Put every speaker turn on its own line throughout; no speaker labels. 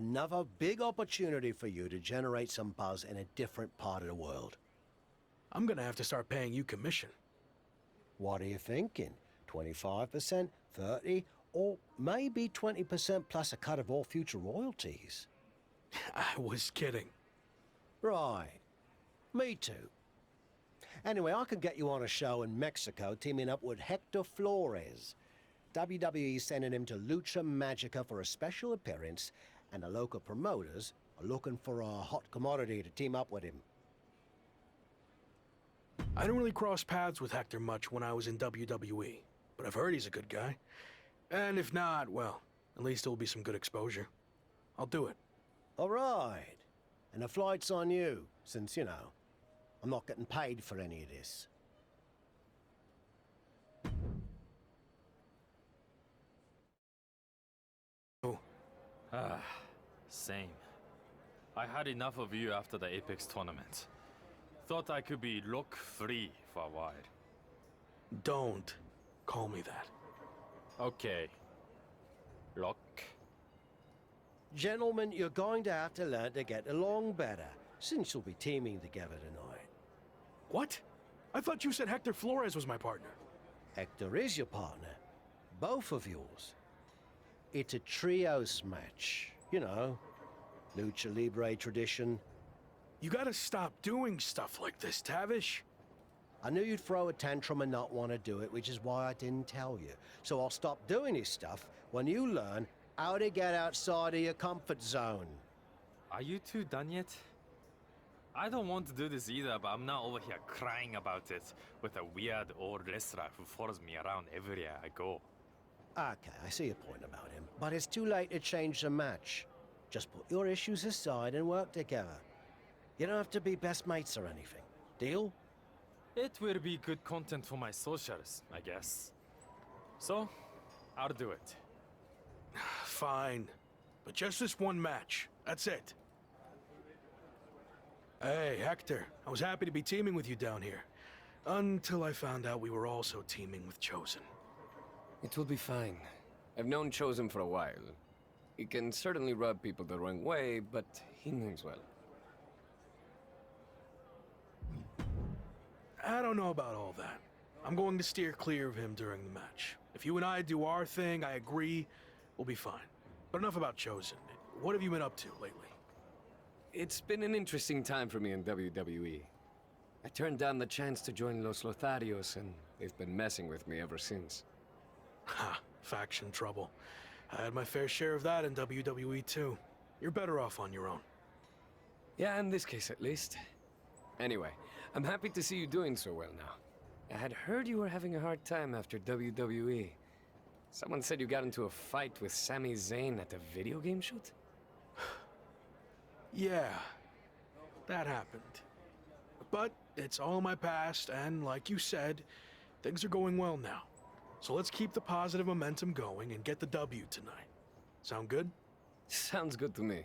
Another big opportunity for you to generate some buzz in a different part of the world.
I'm gonna have to start paying you commission.
What are you thinking? 25%, 30, or maybe 20% plus a cut of all future royalties?
I was kidding.
Right. Me too. Anyway, I could get you on a show in Mexico teaming up with Hector Flores. WWE's sending him to Lucha Magica for a special appearance, and the local promoters are looking for a hot commodity to team up with him.
I didn't really cross paths with Hector much when I was in WWE, but I've heard he's a good guy. And if not, well, at least it'll be some good exposure. I'll do it.
All right. And the flight's on you, since, you know, I'm not getting paid for any of this.
Oh.
Same. I had enough of you after the Apex tournament. Thought I could be look-free for a while.
Don't call me that.
Okay. Look.
Gentlemen, you're going to have to learn to get along better, since you'll be teaming together tonight.
What? I thought you said Hector Flores was my partner.
Hector is your partner. Both of yours. It's a trios match. You know, Lucha Libre tradition.
You gotta stop doing stuff like this, Tavish.
I knew you'd throw a tantrum and not want to do it, which is why I didn't tell you. So I'll stop doing this stuff when you learn how to get outside of your comfort zone.
Are you two done yet? I don't want to do this either, but I'm not over here crying about it with a weird old wrestler who follows me around everywhere I go.
Okay, I see your point about him. But it's too late to change the match. Just put your issues aside and work together. You don't have to be best mates or anything. Deal?
It will be good content for my socials, I guess. So, I'll do it.
Fine. But just this one match. That's it. Hey, Hector. I was happy to be teaming with you down here. Until I found out we were also teaming with Chosen.
It will be fine. I've known Chosen for a while. He can certainly rub people the wrong way, but he means well.
I don't know about all that. I'm going to steer clear of him during the match. If you and I do our thing, I agree, we'll be fine. But enough about Chosen. What have you been up to lately?
It's been an interesting time for me in WWE. I turned down the chance to join Los Lotharios, and they've been messing with me ever since.
Ha, faction trouble. I had my fair share of that in WWE too. You're better off on your own.
Yeah, in this case at least. Anyway, I'm happy to see you doing so well now. I had heard you were having a hard time after WWE. Someone said you got into a fight with Sami Zayn at a video game shoot?
Yeah, that happened. But it's all in my past, and like you said, things are going well now. So let's keep the positive momentum going and get the W tonight. Sound good?
Sounds good to me.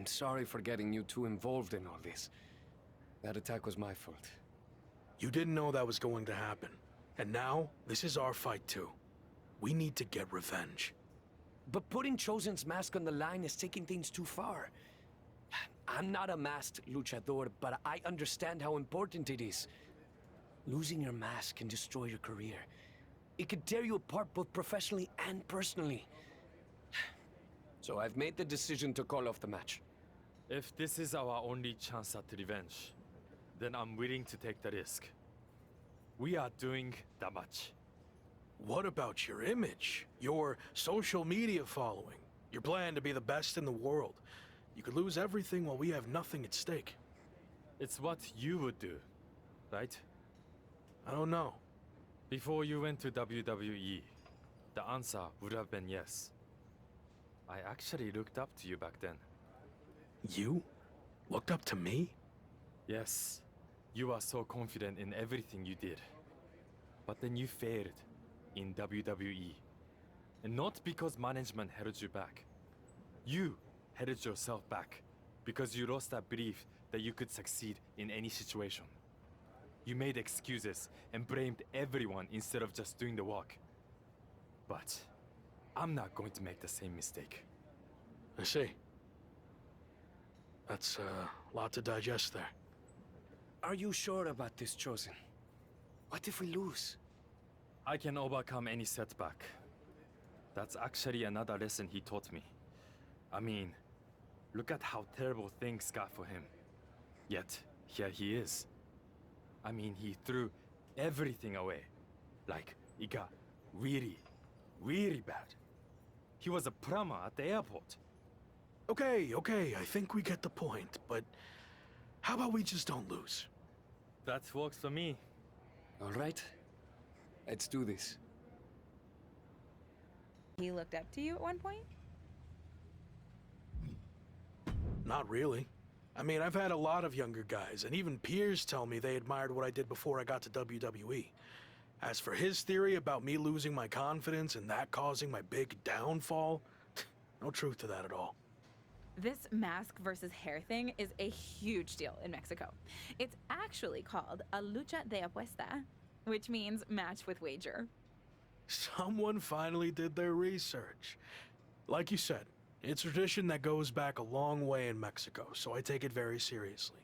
I'm sorry for getting you too involved in all this. That attack was my fault.
You didn't know that was going to happen. And now, this is our fight too. We need to get revenge.
But putting Chosen's mask on the line is taking things too far. I'm not a masked luchador, but I understand how important it is. Losing your mask can destroy your career. It could tear you apart both professionally and personally. So I've made the decision to call off the match.
If this is our only chance at revenge, then I'm willing to take the risk. We are doing that much.
What about your image? Your social media following? Your plan to be the best in the world? You could lose everything while we have nothing at stake.
It's what you would do, right?
I don't know.
Before you went to WWE, the answer would have been yes. I actually looked up to you back then.
You? Looked up to me?
Yes, you are so confident in everything you did. But then you failed in WWE. And not because management held you back. You held yourself back because you lost that belief that you could succeed in any situation. You made excuses and blamed everyone instead of just doing the work. But I'm not going to make the same mistake.
I see. That's a lot to digest there.
Are you sure about this, Chosen? What if we lose?
I can overcome any setback. That's actually another lesson he taught me. I mean, look at how terrible things got for him. Yet, here he is. I mean, he threw everything away. Like, it got really, really bad. He was a plumber at the airport.
Okay, I think we get the point, but how about we just don't lose?
That works for me.
All right. Let's do this.
He looked up to you at one point?
Not really. I mean, I've had a lot of younger guys, and even peers tell me they admired what I did before I got to WWE. As for his theory about me losing my confidence and that causing my big downfall, no truth to that at all.
This mask versus hair thing is a huge deal in Mexico. It's actually called a lucha de apuesta, which means match with wager.
Someone finally did their research. Like you said, it's a tradition that goes back a long way in Mexico, so I take it very seriously.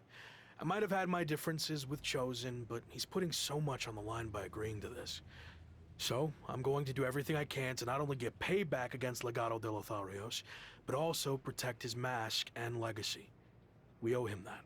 I might have had my differences with Chosen, but he's putting so much on the line by agreeing to this. So, I'm going to do everything I can to not only get payback against Legado de Lotharios, but also protect his mask and legacy. We owe him that.